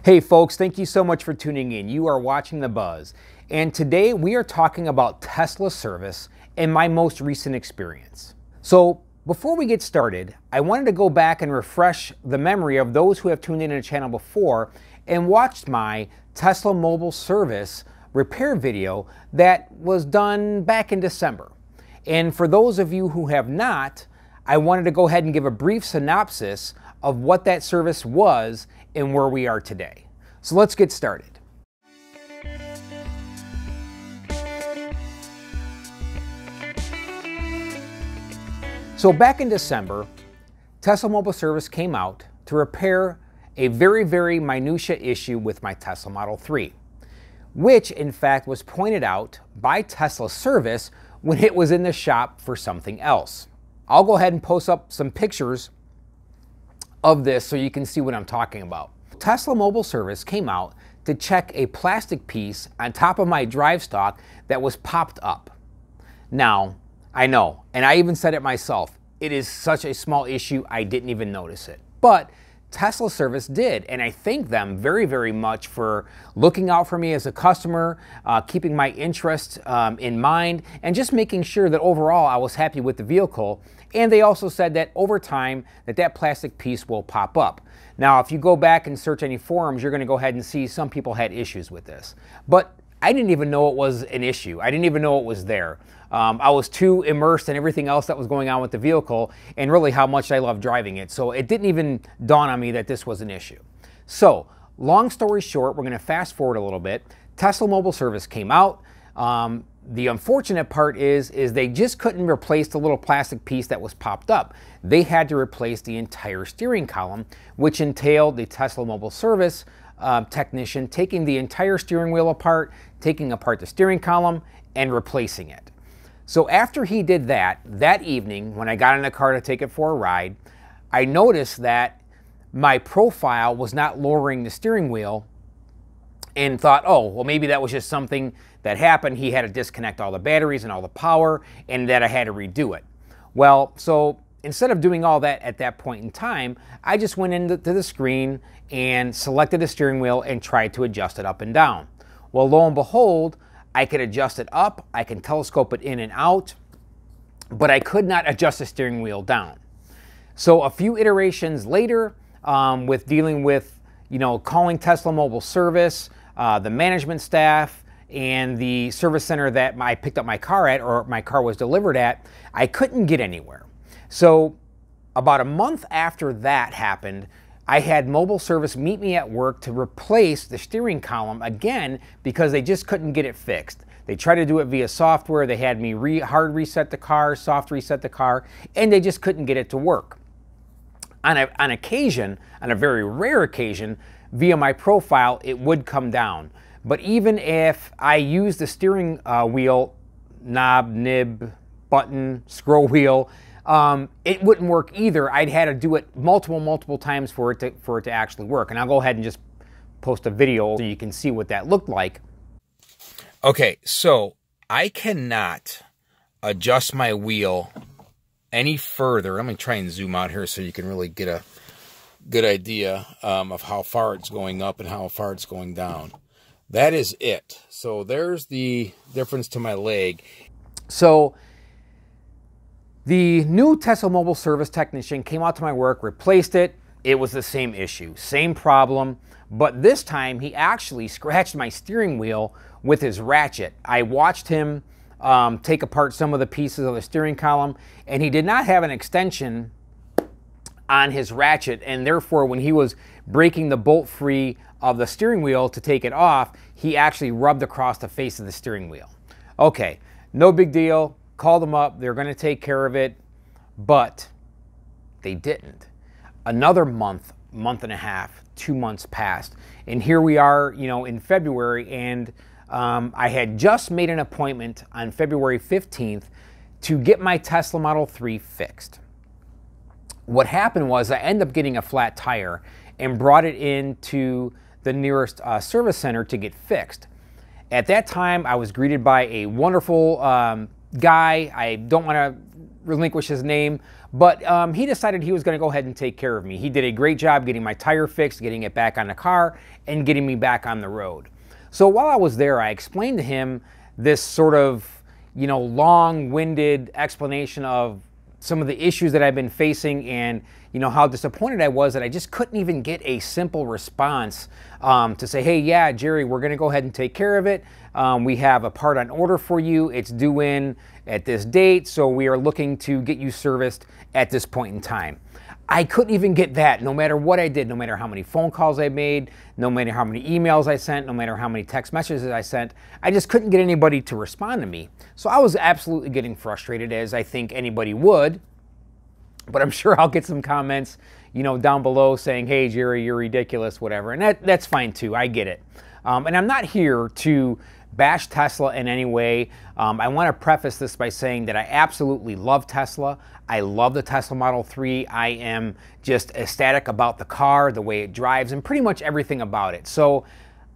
Hey folks, thank you so much for tuning in. You are watching The Buzz, and today we are talking about Tesla service and my most recent experience. So before we get started, I wanted to go back and refresh the memory of those who have tuned in to the channel before and watched my Tesla mobile service repair video that was done back in December. And for those of you who have not, I wanted to go ahead and give a brief synopsis of what that service was and where we are today. So let's get started. So back in December, Tesla Mobile Service came out to repair a very minutiae issue with my Tesla Model 3, which in fact was pointed out by Tesla Service when it was in the shop for something else. I'll go ahead and post up some pictures of this so you can see what I'm talking about. Tesla Mobile Service came out to check a plastic piece on top of my drive stalk that was popped up. Now, I know, and I even said it myself, it is such a small issue I didn't even notice it. But Tesla Service did, and I thank them very much for looking out for me as a customer, keeping my interest in mind, and just making sure that overall I was happy with the vehicle. And they also said that over time that plastic piece will pop up. Now, if you go back and search any forums, you're going to go ahead and see some people had issues with this. But I didn't even know it was an issue. I didn't even know it was there. I was too immersed in everything else that was going on with the vehicle and really how much I love driving it. So it didn't even dawn on me that this was an issue. So long story short, we're going to fast forward a little bit. Tesla Mobile Service came out. The unfortunate part is they just couldn't replace the little plastic piece that was popped up. They had to replace the entire steering column, which entailed the Tesla Mobile Service technician taking the entire steering wheel apart, taking apart the steering column, and replacing it. So after he did that evening, when I got in the car to take it for a ride, I noticed that my profile was not lowering the steering wheel and thought, oh, well, maybe that was just something that happened. He had to disconnect all the batteries and all the power and that I had to redo it. Well, so instead of doing all that at that point in time, I just went into the screen and selected the steering wheel and tried to adjust it up and down. Well, lo and behold, I could adjust it up, I can telescope it in and out, but I could not adjust the steering wheel down. So a few iterations later, with dealing with, calling Tesla Mobile Service, the management staff, and the service center that I picked up my car at, or my car was delivered at, I couldn't get anywhere. So about a month after that happened, I had Mobile Service meet me at work to replace the steering column again because they just couldn't get it fixed. They tried to do it via software. They had me hard reset the car, soft reset the car, and they just couldn't get it to work. On occasion, on a very rare occasion, via my profile, it would come down. But even if I used the steering wheel knob, nib, button, scroll wheel, it wouldn't work either. I'd had to do it multiple times for it to actually work. And I'll go ahead and just post a video so you can see what that looked like. Okay, so I cannot adjust my wheel any further. I'm going to try and zoom out here so you can really get a good idea of how far it's going up and how far it's going down. That is it. So there's the difference to my leg. So the new Tesla Mobile Service technician came out to my work, replaced it. It was the same issue, same problem, but this time he actually scratched my steering wheel with his ratchet. I watched him take apart some of the pieces of the steering column, and he did not have an extension on his ratchet, and therefore when he was breaking the bolt free of the steering wheel to take it off, he actually rubbed across the face of the steering wheel. Okay, no big deal. Called them up, they're going to take care of it, but they didn't. Another month and a half, 2 months passed, and here we are, in February, and I had just made an appointment on February 15th to get my Tesla Model 3 fixed. What happened was I ended up getting a flat tire and brought it into the nearest service center to get fixed. At that time, I was greeted by a wonderful guy. I don't want to relinquish his name, But he decided he was going to go ahead and take care of me. He did a great job getting my tire fixed, getting it back on the car, and getting me back on the road. So while I was there, I explained to him this sort of, long-winded explanation of some of the issues that I've been facing, and how disappointed I was that I just couldn't even get a simple response to say, hey, yeah, Jerry, we're going to go ahead and take care of it. We have a part on order for you. It's due in at this date, so we are looking to get you serviced at this point in time. I couldn't even get that, no matter what I did, no matter how many phone calls I made, no matter how many emails I sent, no matter how many text messages I sent. I just couldn't get anybody to respond to me. So I was absolutely getting frustrated, as I think anybody would. But I'm sure I'll get some comments, down below saying, hey, Jerry, you're ridiculous, whatever. And that's fine too. I get it. And I'm not here to bash Tesla in any way. I want to preface this by saying that I absolutely love Tesla. I love the Tesla Model 3. I am just ecstatic about the car, the way it drives, and pretty much everything about it. So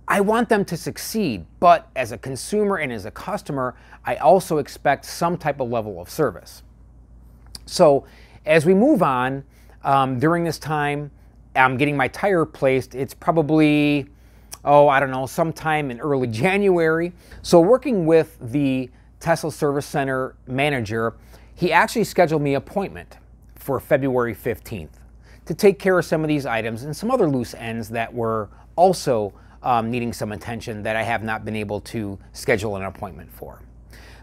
I want them to succeed. But as a consumer and as a customer, I also expect some type of level of service. So as we move on, during this time, I'm getting my tire replaced. It's probably, I don't know, sometime in early January. So working with the Tesla Service Center manager, he actually scheduled me an appointment for February 15th to take care of some of these items and some other loose ends that were also needing some attention that I have not been able to schedule an appointment for.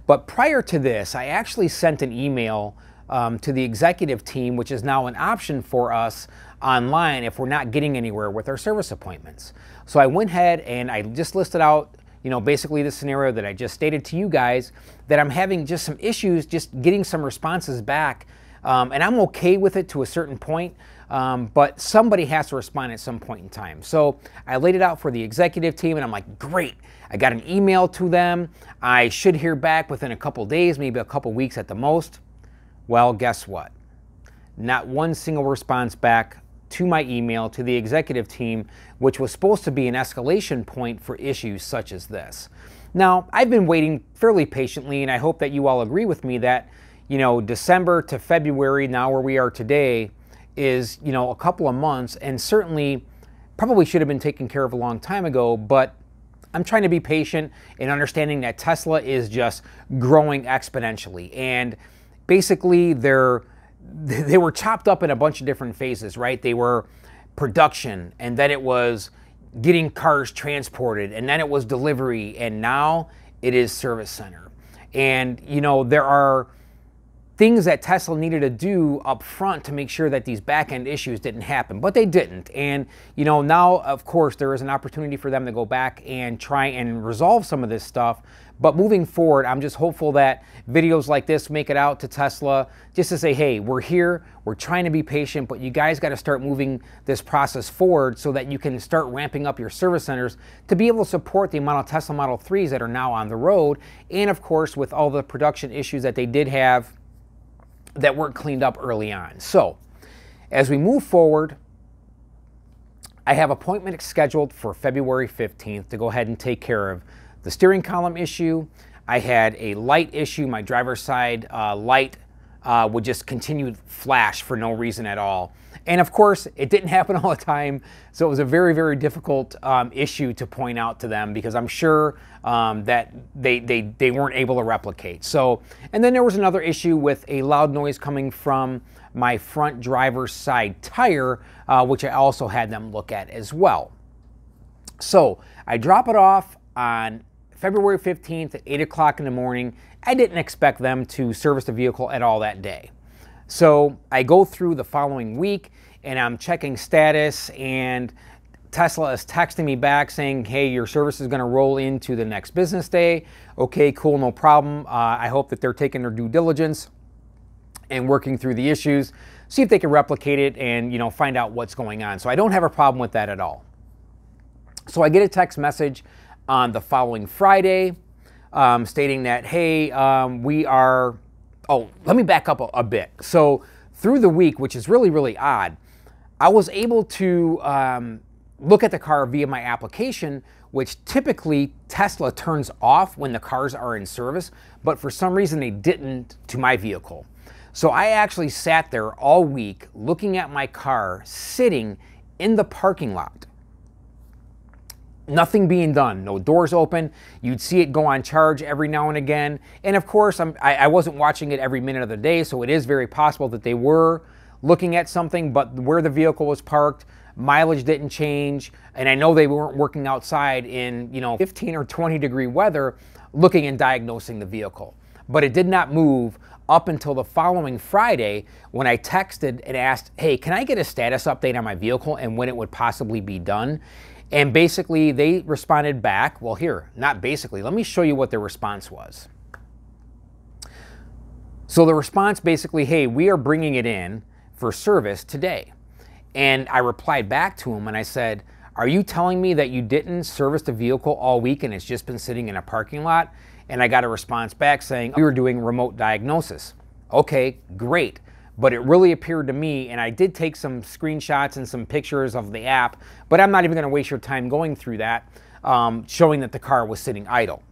But prior to this, I actually sent an email to the executive team, which is now an option for us online if we're not getting anywhere with our service appointments. So I went ahead and I just listed out, basically the scenario that I just stated to you guys, that I'm having just some issues just getting some responses back. And I'm okay with it to a certain point, but somebody has to respond at some point in time. So I laid it out for the executive team and I'm like, great. I got an email to them. I should hear back within a couple days, maybe a couple weeks at the most. Well, guess what? Not one single response back to my email to the executive team, which was supposed to be an escalation point for issues such as this. Now, I've been waiting fairly patiently, and I hope that you all agree with me that, December to February, now where we are today, is, a couple of months, and certainly probably should have been taken care of a long time ago, but I'm trying to be patient in understanding that Tesla is just growing exponentially. And basically, they were chopped up in a bunch of different phases, right? They were production, and then it was getting cars transported, and then it was delivery, and now it is service center. And, there are things that Tesla needed to do up front to make sure that these back-end issues didn't happen, but they didn't. And, now, of course, there is an opportunity for them to go back and try and resolve some of this stuff. But moving forward, I'm just hopeful that videos like this make it out to Tesla just to say, hey, we're here, we're trying to be patient, but you guys got to start moving this process forward so that you can start ramping up your service centers to be able to support the amount of Tesla Model 3s that are now on the road. And of course, with all the production issues that they did have that weren't cleaned up early on. So as we move forward, I have appointment scheduled for February 15th to go ahead and take care of the steering column issue. I had a light issue. My driver's side light would just continue to flash for no reason at all. And of course, it didn't happen all the time. So it was a very, very difficult issue to point out to them because I'm sure that they weren't able to replicate. So, and then there was another issue with a loud noise coming from my front driver's side tire, which I also had them look at as well. So I drop it off on February 15th at 8 o'clock in the morning. I didn't expect them to service the vehicle at all that day. So I go through the following week and I'm checking status, and Tesla is texting me back saying, hey, your service is going to roll into the next business day. Okay, cool, no problem. I hope that they're taking their due diligence and working through the issues, see if they can replicate it and find out what's going on. So I don't have a problem with that at all. So I get a text message on the following Friday stating that, hey, let me back up a bit. So through the week, which is really, really odd, I was able to look at the car via my application, which typically Tesla turns off when the cars are in service, but for some reason they didn't to my vehicle. So I actually sat there all week looking at my car sitting in the parking lot. Nothing being done, no doors open. You'd see it go on charge every now and again. And of course, I wasn't watching it every minute of the day, so it is very possible that they were looking at something, but where the vehicle was parked, mileage didn't change, and I know they weren't working outside in 15 or 20 degree weather looking and diagnosing the vehicle. But it did not move up until the following Friday when I texted and asked, hey, can I get a status update on my vehicle and when it would possibly be done? And basically they responded back, well here, not basically, let me show you what their response was. So the response basically, hey, we are bringing it in for service today. And I replied back to him and I said, are you telling me that you didn't service the vehicle all week and it's just been sitting in a parking lot? And I got a response back saying, we were doing remote diagnosis. Okay, great. But it really appeared to me, and I did take some screenshots and some pictures of the app, but I'm not even going to waste your time going through that, showing that the car was sitting idle.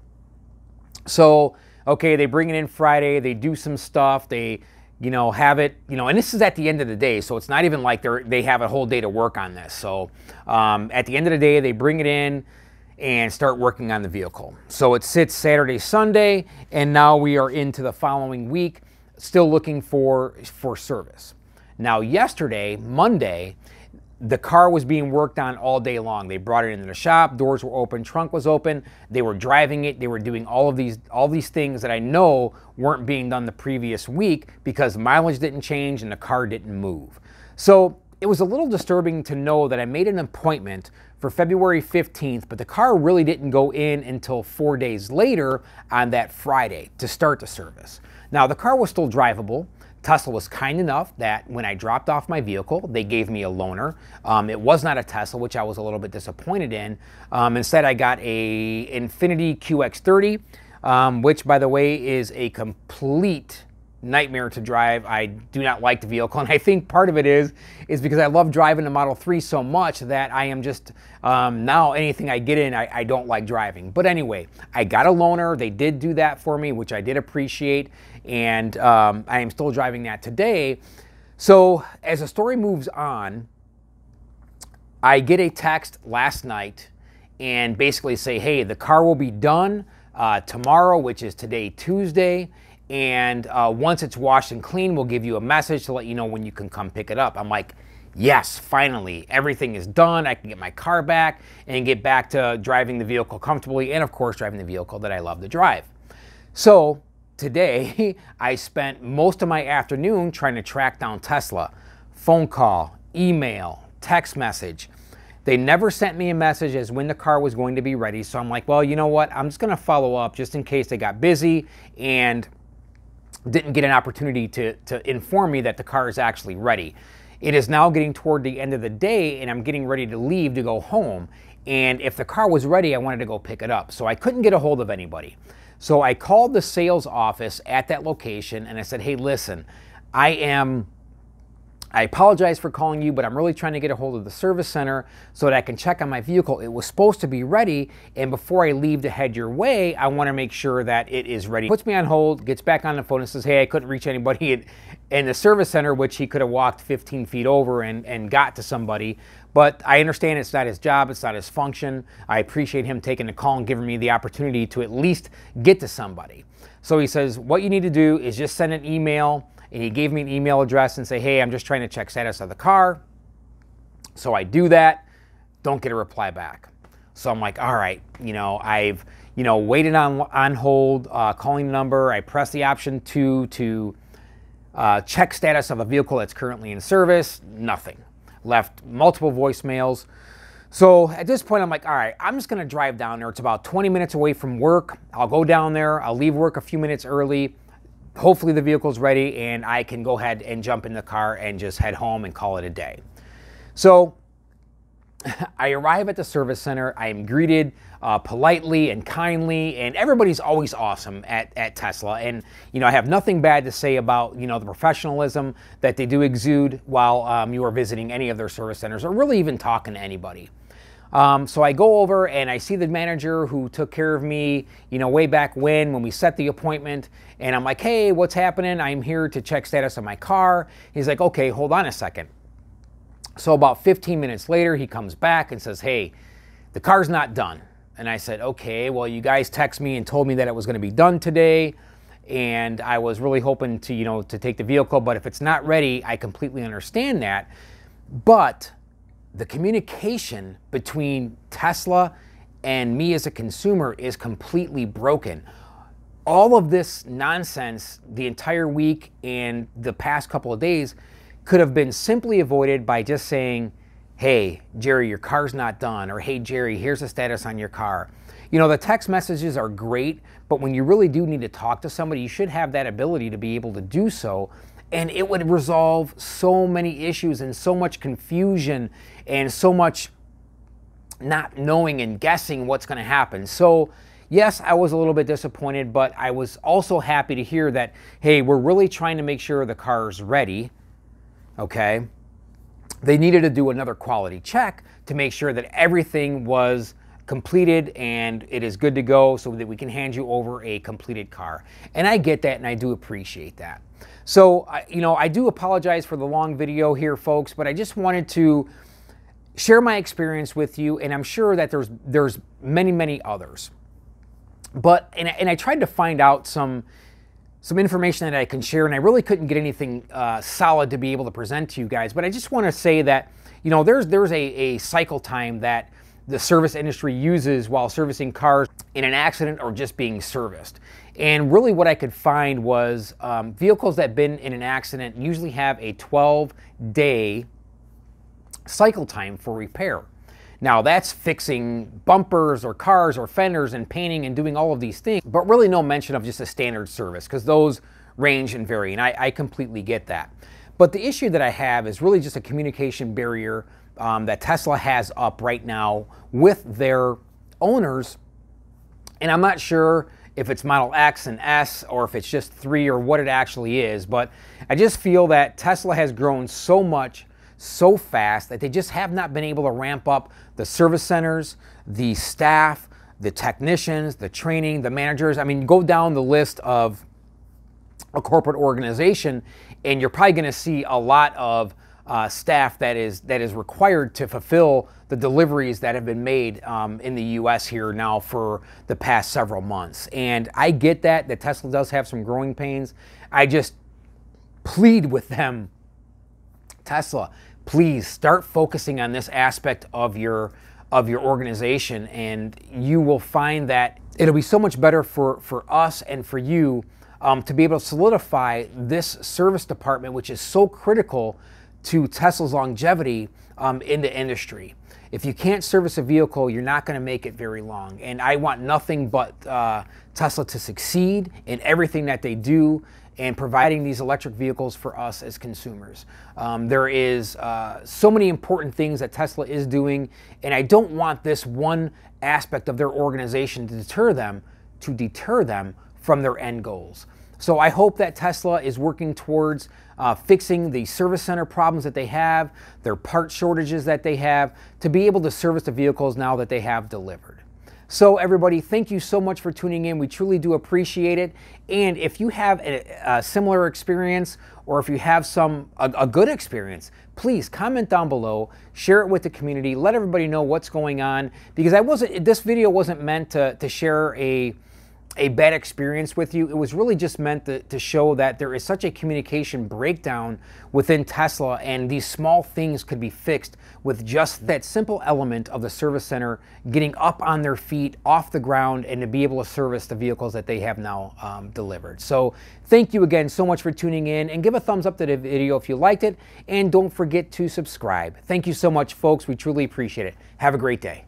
So, okay, they bring it in Friday, they do some stuff, they have it, and this is at the end of the day, so it's not even like they have a whole day to work on this. So at the end of the day, they bring it in and start working on the vehicle. So it sits Saturday, Sunday, and now we are into the following week, still looking for service. Now yesterday, Monday, the car was being worked on all day long. They brought it into the shop, doors were open, trunk was open, they were driving it, they were doing all these things that I know weren't being done the previous week because mileage didn't change and the car didn't move. So it was a little disturbing to know that I made an appointment for February 15th, but the car really didn't go in until 4 days later on that Friday to start the service. Now the car was still drivable. Tesla was kind enough that when I dropped off my vehicle, they gave me a loaner. It was not a Tesla, which I was a little bit disappointed in. Instead, I got a Infiniti QX30, which by the way is a complete nightmare to drive. I do not like the vehicle, and I think part of it is because I love driving the Model 3 so much that I am just, now anything I get in, I don't like driving. But anyway, I got a loaner. They did do that for me, which I did appreciate, and I am still driving that today. So as the story moves on, I get a text last night and basically say, hey, the car will be done tomorrow, which is today, Tuesday, and once it's washed and clean, we'll give you a message to let you know when you can come pick it up. I'm like, yes, finally, everything is done. I can get my car back and get back to driving the vehicle comfortably and, of course, driving the vehicle that I love to drive. So today, I spent most of my afternoon trying to track down Tesla. Phone call, email, text message. They never sent me a message as when the car was going to be ready. So I'm like, well, you know what? I'm just going to follow up just in case they got busy and didn't get an opportunity to inform me that the car is actually ready. It is now getting toward the end of the day and I'm getting ready to leave to go home. And if the car was ready, I wanted to go pick it up. So I couldn't get a hold of anybody. So I called the sales office at that location and I said, hey, listen, I apologize for calling you, but I'm really trying to get a hold of the service center so that I can check on my vehicle. It was supposed to be ready, and before I leave to head your way, I want to make sure that it is ready. Puts me on hold, gets back on the phone and says, hey, I couldn't reach anybody in the service center, which he could have walked 15 feet over and got to somebody. But I understand it's not his job, it's not his function. I appreciate him taking the call and giving me the opportunity to at least get to somebody. So he says, what you need to do is just send an email. And he gave me an email address and say, hey, I'm just trying to check status of the car. So I do that, don't get a reply back. So I'm like, all right, I've waited on hold, calling the number. I press the option 2 to check status of a vehicle that's currently in service. Nothing. Left multiple voicemails. So at this point, I'm like, all right, I'm just gonna drive down there. It's about 20 minutes away from work. I'll go down there, I'll leave work a few minutes early. Hopefully the vehicle's ready and I can go ahead and jump in the car and just head home and call it a day. So I arrive at the service center. I am greeted politely and kindly, and everybody's always awesome at Tesla. And I have nothing bad to say about the professionalism that they do exude while you are visiting any of their service centers or really even talking to anybody. So I go over and I see the manager who took care of me, way back when we set the appointment. And I'm like, hey, what's happening? I'm here to check status on my car. He's like, okay, hold on a second. So about 15 minutes later, he comes back and says, hey, the car's not done. And I said, okay, well, you guys text me and told me that it was going to be done today. And I was really hoping to, to take the vehicle. But if it's not ready, I completely understand that. But the communication between Tesla and me as a consumer is completely broken. All of this nonsense the entire week and the past couple of days could have been simply avoided by just saying, hey, Jerry, your car's not done, or hey, Jerry, here's the status on your car. The text messages are great, but when you really do need to talk to somebody, you should have that ability to be able to do so. And it would resolve so many issues and so much confusion and so much not knowing and guessing what's going to happen. So yes, I was a little bit disappointed, but I was also happy to hear that, hey, we're really trying to make sure the car is ready. Okay. They needed to do another quality check to make sure that everything was completed and it is good to go so that we can hand you over a completed car. And I get that and I do appreciate that. So, I do apologize for the long video here, folks, but I just wanted to share my experience with you, and I'm sure that there's many, many others. But, and I tried to find out some information that I can share, and I really couldn't get anything solid to be able to present to you guys. But I just want to say that, there's a cycle time that the service industry uses while servicing cars in an accident or just being serviced. And really what I could find was vehicles that have been in an accident usually have a 12-day cycle time for repair. Now that's fixing bumpers or cars or fenders and painting and doing all of these things, but really no mention of just a standard service, because those range and vary, and I completely get that. But the issue that I have is really just a communication barrier that Tesla has up right now with their owners. And I'm not sure if it's Model X and S or if it's just 3 or what it actually is, but I just feel that Tesla has grown so much so fast that they just have not been able to ramp up the service centers, the staff, the technicians, the training, the managers. I mean, go down the list of a corporate organization and you're probably going to see a lot of staff that is required to fulfill the deliveries that have been made in the US here now for the past several months. And I get that Tesla does have some growing pains. I just plead with them, Tesla, please start focusing on this aspect of your organization, and you will find that it'll be so much better for us and for you to be able to solidify this service department, which is so critical to Tesla's longevity in the industry. If you can't service a vehicle, you're not going to make it very long. And I want nothing but Tesla to succeed in everything that they do and providing these electric vehicles for us as consumers. There is so many important things that Tesla is doing, and I don't want this one aspect of their organization to deter them from their end goals. So I hope that Tesla is working towards fixing the service center problems that they have, their part shortages that they have, to be able to service the vehicles now that they have delivered. So everybody, thank you so much for tuning in. We truly do appreciate it. And if you have a similar experience, or if you have a good experience, please comment down below, share it with the community, let everybody know what's going on, because this video wasn't meant to share a bad experience with you. It was really just meant to show that there is such a communication breakdown within Tesla, and these small things could be fixed with just that simple element of the service center getting up on their feet off the ground and to be able to service the vehicles that they have now delivered. So thank you again so much for tuning in, and give a thumbs up to the video if you liked it, and don't forget to subscribe. Thank you so much, folks. We truly appreciate it. Have a great day.